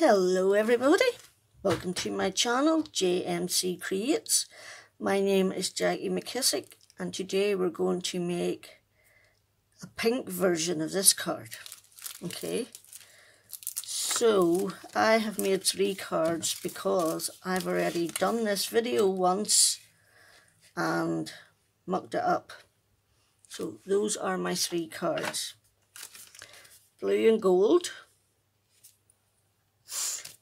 Hello everybody, welcome to my channel JMC Creates. My name is Jackie McKissick and today we're going to make a pink version of this card. Okay, so I have made 3 cards because I've already done this video once and mucked it up. So those are my 3 cards. Blue and gold.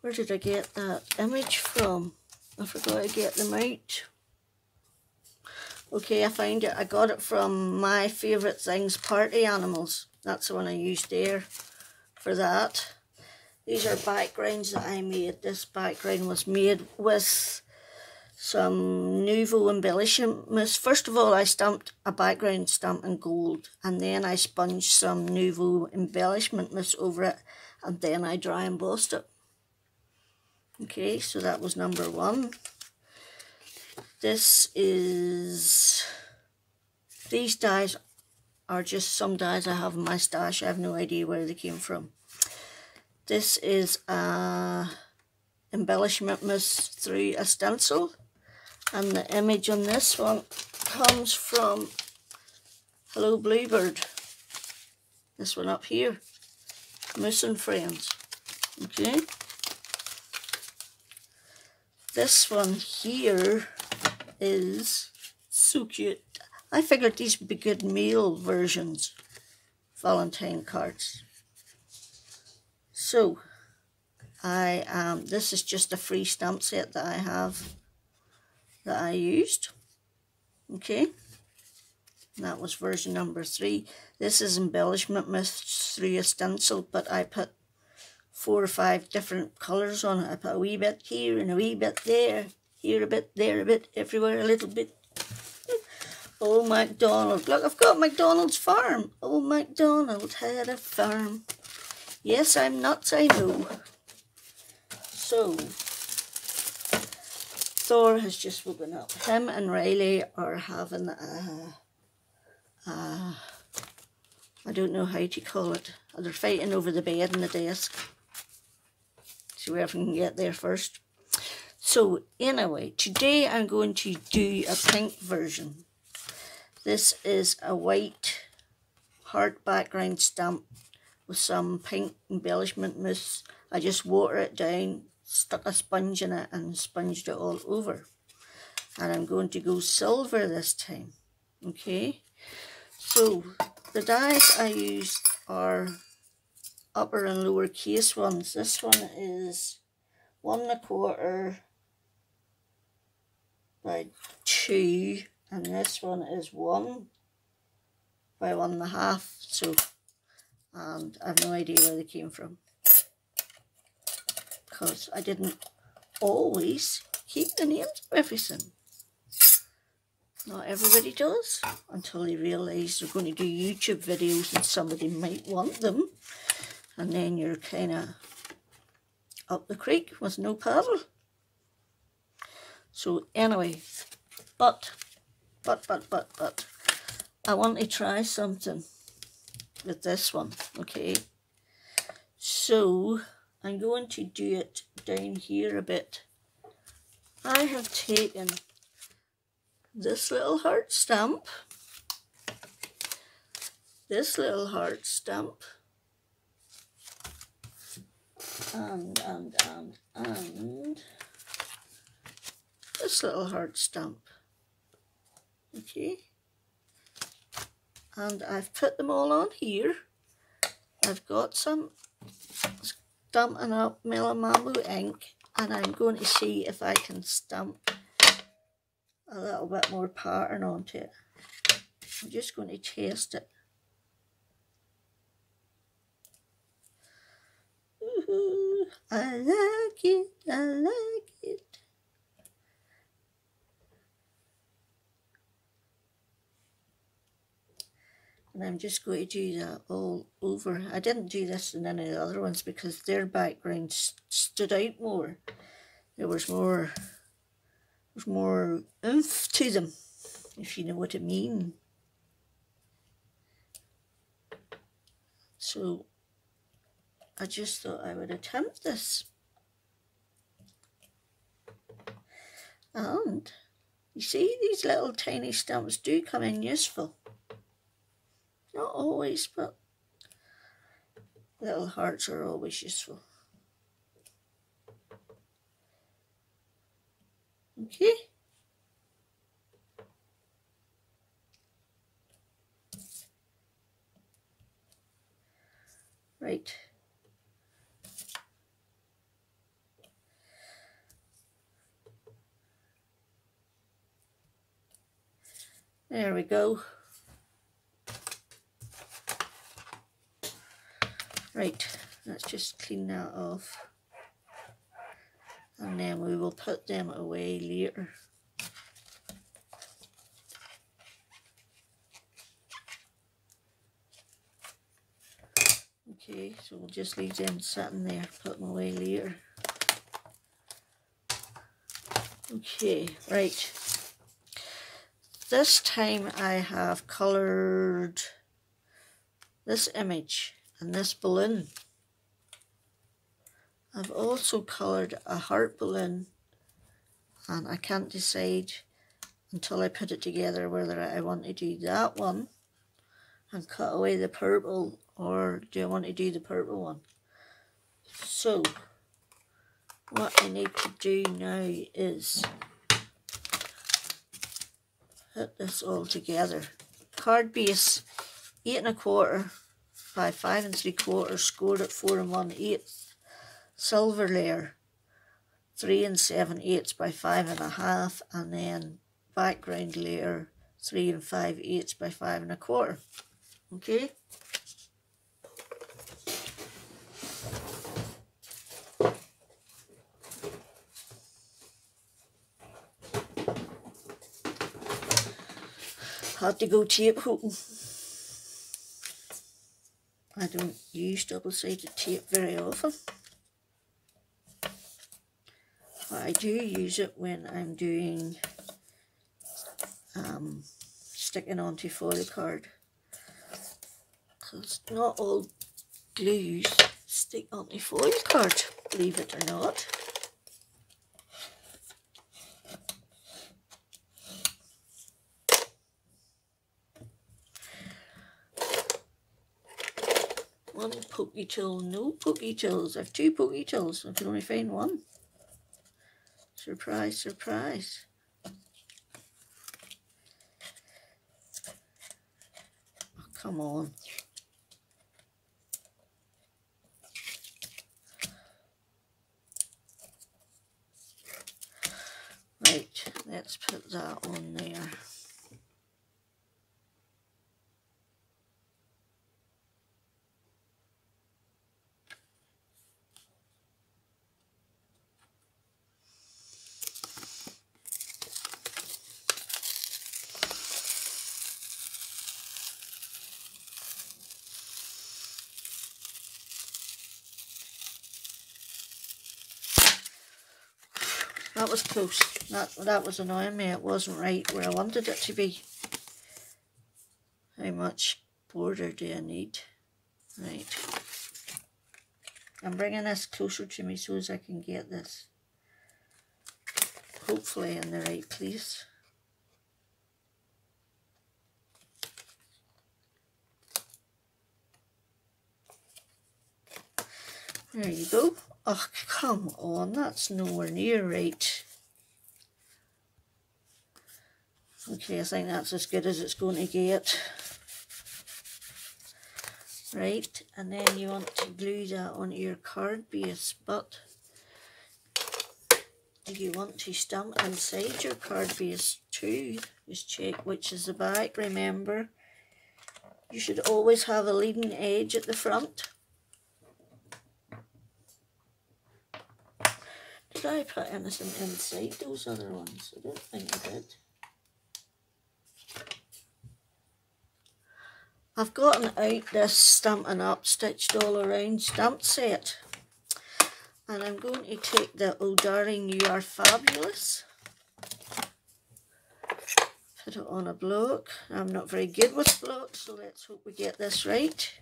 Where did I get that image from? I forgot to get them out. Okay, I found it. I got it from My Favourite Things Party Animals. That's the one I used there for that. These are backgrounds that I made. This background was made with some Nuvo embellishment mousse. First of all, I stamped a background stamp in gold, and then I sponged some Nuvo embellishment mousse over it, and then I dry embossed it. Okay, so that was number 1. These dies are just some dies I have in my stash. I have no idea where they came from. This is a embellishment mousse through a stencil, and the image on this one comes from Hello Bluebird. This one up here, Moose and Friends. Okay. This one here is so cute. I figured these would be good male versions, Valentine cards. So, this is just a free stamp set that I have, that I used. Okay, and that was version number 3. This is embellishment mousse through a stencil, but I put 4 or 5 different colours on it. I put a wee bit here and a wee bit there, here a bit, there a bit, everywhere a little bit. Oh, MacDonald. Look, I've got MacDonald's farm. Oh, MacDonald had a farm. Yes, I'm nuts, I know. So, Thor has just woken up. Him and Riley are having I don't know how to call it. They're fighting over the bed and the desk. See whoever can get there first. So anyway, today I'm going to do a pink version. This is a white heart background stamp with some pink embellishment mousse. I just water it down, stuck a sponge in it and sponged it all over. And I'm going to go silver this time. Okay, so the dies I used are upper and lower case ones. This one is 1 1/4 by 2, and this one is 1 by 1 1/2. So, and I have no idea where they came from, because I didn't always keep the names of everything. Not everybody does, until they realise they're going to do YouTube videos and somebody might want them. And then you're kind of up the creek with no paddle. So anyway, but, I want to try something with this one, okay? So, I'm going to do it down here a bit. I have taken this little heart stamp, this little heart stamp, and this little heart stamp. Okay, and I've put them all on here. I've got some Stampin' Up Mellow Mambo ink, and I'm going to see if I can stamp a little bit more pattern onto it. I'm just going to test it. Ooh, I like it, I like it. And I'm just going to do that all over. I didn't do this in any of the other ones because their backgrounds stood out more. There was more oomph to them, if you know what I mean. So I just thought I would attempt this. And you see, these little tiny stamps do come in useful. Not always, but little hearts are always useful. Okay. Right. There we go. Right, let's just clean that off. And then we will put them away later. Okay, so we'll just leave them sitting there, put them away later. Okay, right. This time I have coloured this image and this balloon. I've also coloured a heart balloon, and I can't decide until I put it together whether I want to do that one and cut away the purple, or do I want to do the purple one. So what I need to do now is put this all together. Card base 8 1/4 by 5 3/4, scored at 4 1/8. Silver layer 3 7/8 by 5 1/2, and then background layer 3 5/8 by 5 1/4. Okay. Had to go tape hooking. I don't use double-sided tape very often, but I do use it when I'm doing sticking onto foil card, because not all glues stick onto foil card, believe it or not. One pokey tool, no pokey tools. I have 2 pokey tools, I can only find one. Surprise, surprise. Oh, come on. Right, let's put that on there. That was close. That was annoying me. It wasn't right where I wanted it to be. How much border do I need? Right. I'm bringing this closer to me so as I can get this hopefully in the right place. There you go. Oh, come on, that's nowhere near right. Okay, I think that's as good as it's going to get. Right, and then you want to glue that onto your card base, but if you want to stamp inside your card base too, just check which is the back. Remember, you should always have a leading edge at the front. Did I put anything inside those other ones? I don't think I did. I've gotten out this Stampin' Up! Stitched All Around stamp set, and I'm going to take the Oh Darling You Are Fabulous, put it on a block. I'm not very good with blocks, so let's hope we get this right.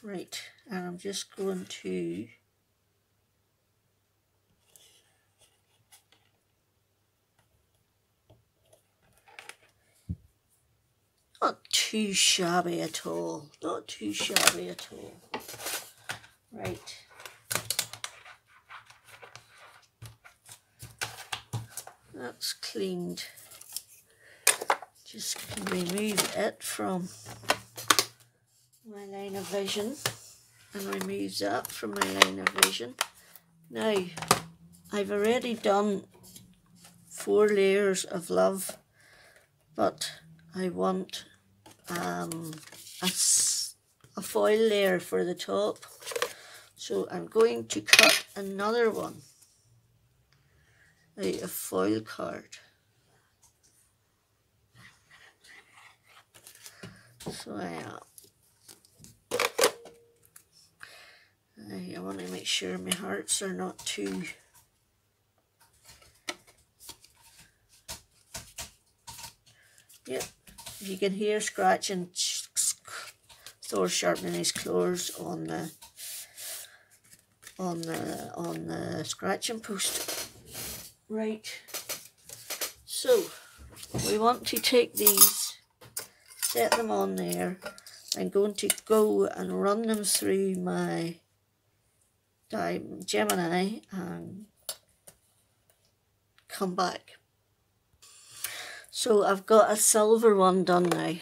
Right, and I'm just going to not too shabby at all, not too shabby at all. Right. That's cleaned. Just can remove it from my line of vision and remove that from my line of vision. Now, I've already done 4 layers of love, but I want a foil layer for the top. So I'm going to cut another one out of foil card. So I want to make sure my hearts are not too if you can hear scratching, Thor sharpening his claws on the scratching post. Right, so we want to take these, set them on there. I'm going to go and run them through my Gemini and come back. So I've got a silver one done now.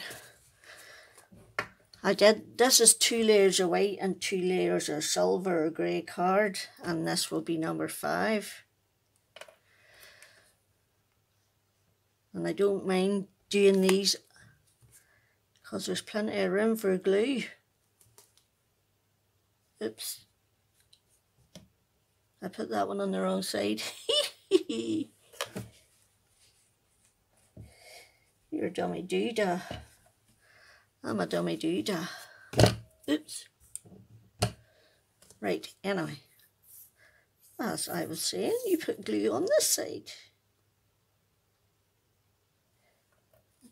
This is 2 layers of white and 2 layers of silver or grey card, and this will be number 5. And I don't mind doing these because there's plenty of room for glue. Oops. I put that one on the wrong side. You're a dummy doodah. I'm a dummy doodah. Oops. Right, anyway. As I was saying, you put glue on this side.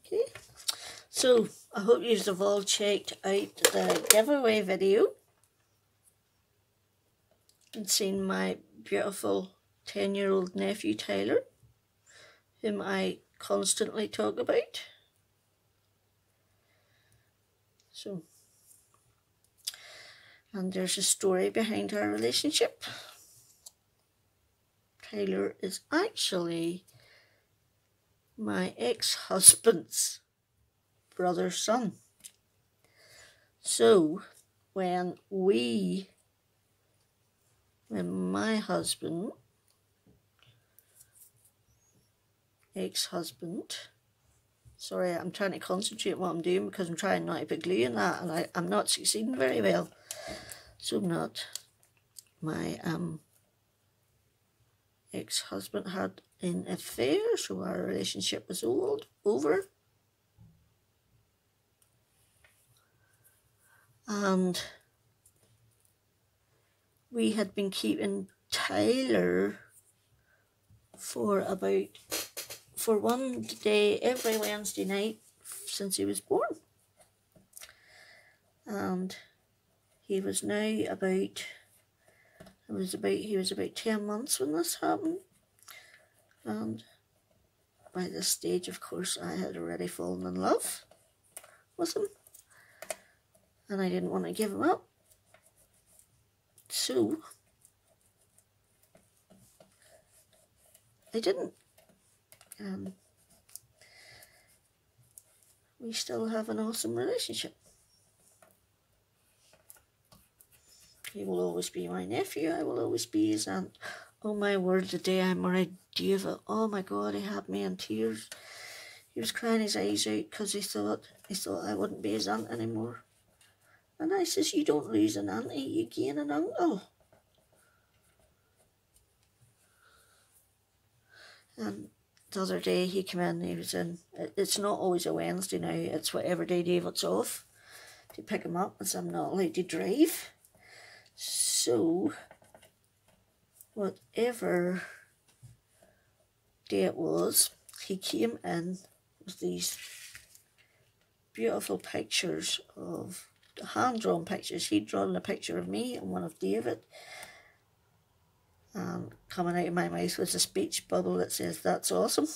Okay. So, I hope you've all checked out the giveaway video and seen my beautiful 10-year-old nephew Tyler, whom I constantly talk about. So, and there's a story behind our relationship. Tyler is actually my ex-husband's brother's son. So, when my husband, ex-husband, sorry, I'm trying to concentrate what I'm doing because I'm trying not to put glue in that, and I'm not succeeding very well. So I'm not. My ex-husband had an affair, so our relationship was over. And we had been keeping Tyler for one day every Wednesday night since he was born. And he was now he was about 10 months when this happened. And by this stage, of course, I had already fallen in love with him. And I didn't want to give him up. So I didn't. We still have an awesome relationship. He will always be my nephew. I will always be his aunt. Oh my word, the day I married David, oh my God, he had me in tears. He was crying his eyes out because he thought I wouldn't be his aunt anymore. And I says, you don't lose an auntie, you gain an uncle. And the other day he came in, he was in, it's not always a Wednesday now, it's whatever day David's off, to pick him up, as I'm not allowed to drive. So, whatever day it was, he came in with these beautiful pictures of hand-drawn pictures. He'd drawn a picture of me and one of David. And coming out of my mouth was a speech bubble that says, "That's awesome,"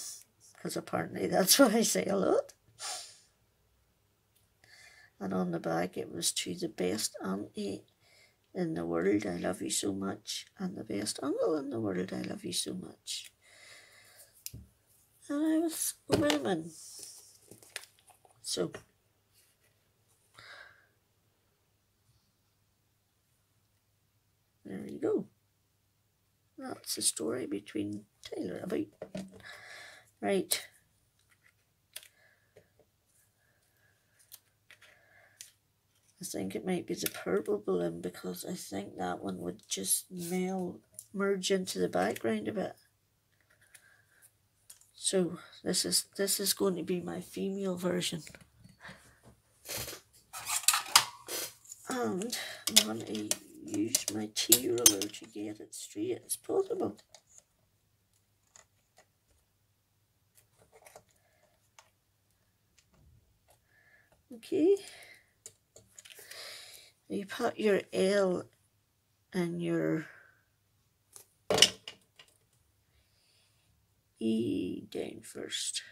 because apparently that's what I say a lot. And on the back it was, "To the best auntie in the world, I love you so much, and the best uncle in the world, I love you so much." And I was a woman. So there you go. That's the story between Taylor about. Right. I think it might be the purple balloon, because I think that one would just merge into the background a bit. So this is going to be my female version. And I'm going to use my tea ruler to get it straight as possible. Okay. You put your L and your E down first.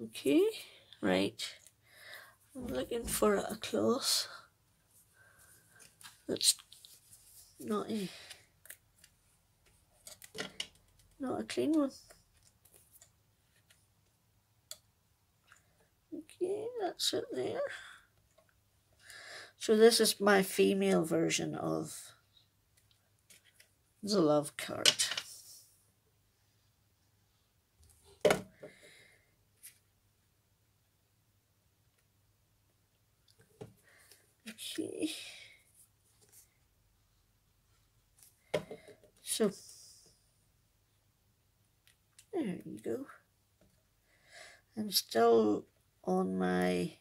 Okay, right. I'm looking for a cloth that's not a clean one. Okay, that's it there. So this is my female version of the love card. Okay. So there you go. I'm still on my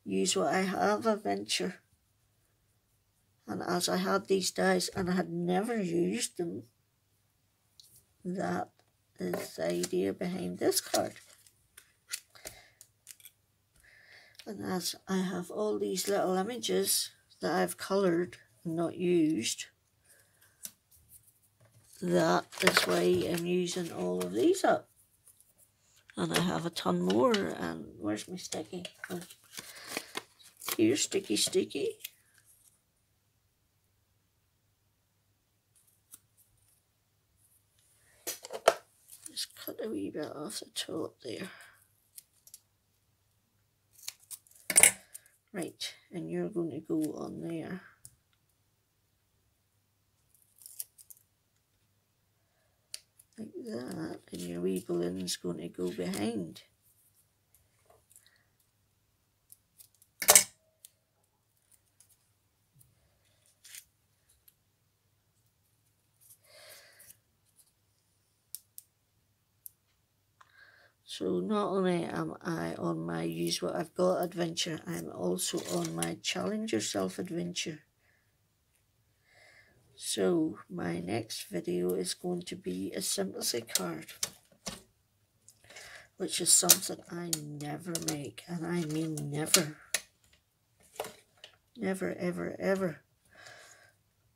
use what I have adventure. And as I had these dies and I had never used them, that is the idea behind this card. And as I have all these little images that I've coloured and not used, that is why I'm using all of these up. And I have a ton more. And where's my sticky? Oh, here's sticky sticky. Just cut a wee bit off the top there. Right, and you're going to go on there. Like that, and your wee balloon's going to go behind. So not only am I on my use what I've got adventure, I'm also on my challenge yourself adventure. So my next video is going to be a sympathy card, which is something I never make, and I mean never. Never, ever, ever.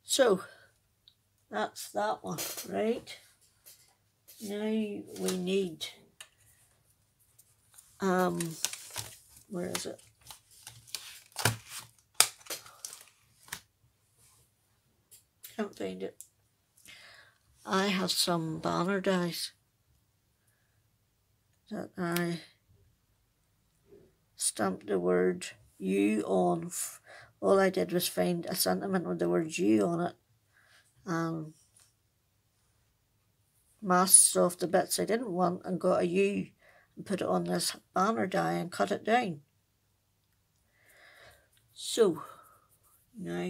So that's that one, right? Now we need, where is it? Can't find it. I have some banner dies that I stamped the word "you" on. All I did was find a sentiment with the word "you" on it, and masked off the bits I didn't want and got a "U" and put it on this banner die and cut it down. So now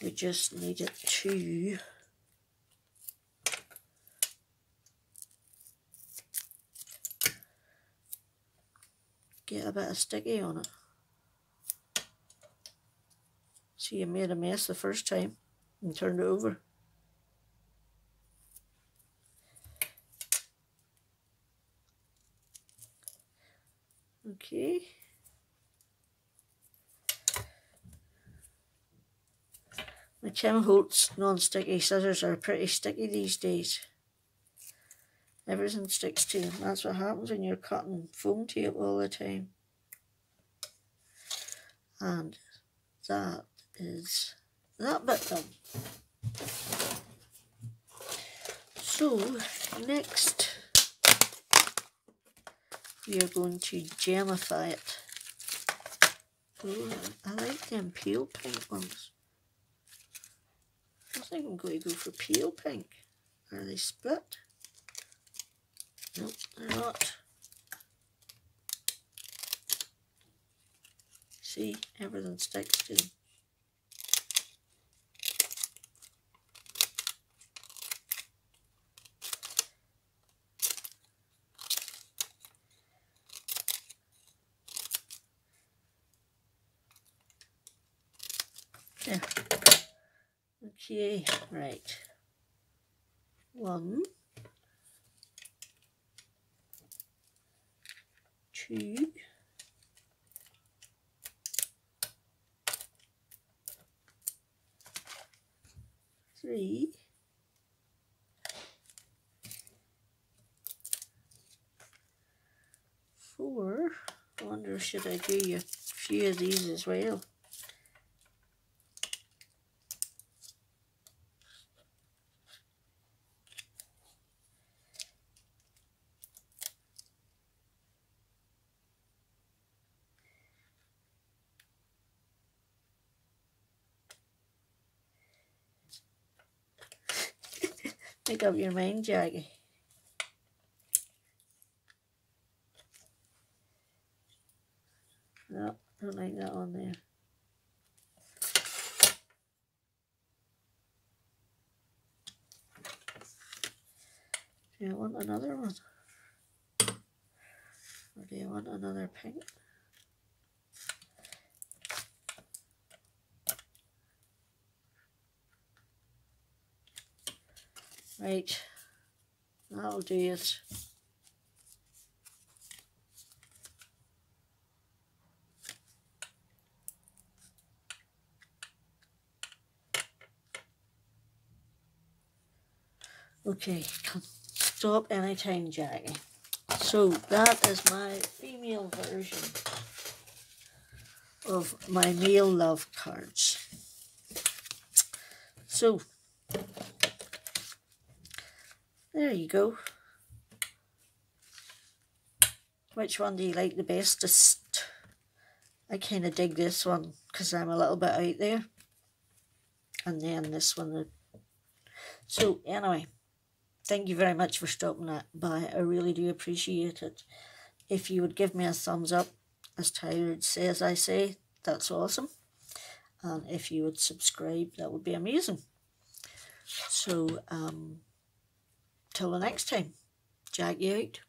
we just need it to get a bit of sticky on it. See, you made a mess the first time and turned it over. Okay. My Tim Holtz non-sticky scissors are pretty sticky these days. Everything sticks to them. That's what happens when you're cutting foam tape all the time. And that is that bit done. So next we are going to gemify it. Oh, I like them pale pink ones. I think I'm going to go for pale pink. Are they split? Nope, they're not. See, everything sticks to them. There. Okay, right. 1, 2, 3, 4. I wonder, should I do a few of these as well? Make up your mind, Jackie. No, don't like that on there. Do you want another one? Or do you want another pink? Right, that'll do it. Okay, stop anytime, Jackie. So that is my female version of my male love cards. So there you go. Which one do you like the bestest? I kind of dig this one because I'm a little bit out there. And then this one. So anyway, thank you very much for stopping by. I really do appreciate it. If you would give me a thumbs up, as Tyler would say, as I say, that's awesome. And if you would subscribe, that would be amazing. So, till the next time, Jackie out.